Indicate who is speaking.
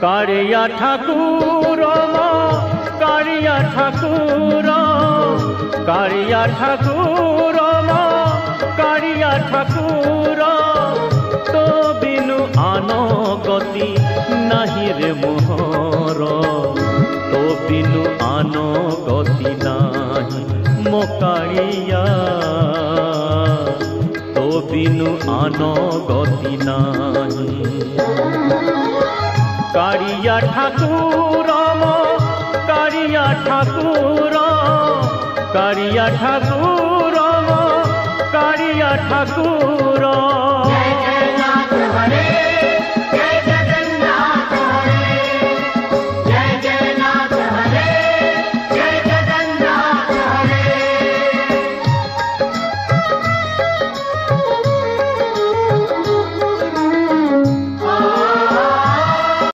Speaker 1: कारिया ठाकुर कारिया ठाकुर कारिया ठाकुर कारिया ठाकुर तो बिनु आन गति नाही रे मोहर तो बिनु आन गति नाही मो कारिया तो बिनु आन गति नाही कारिया ठाकुर कारिया ठाकुर कारिया ठाकुर कारिया ठाकुर
Speaker 2: जय जय नाथ हरे जय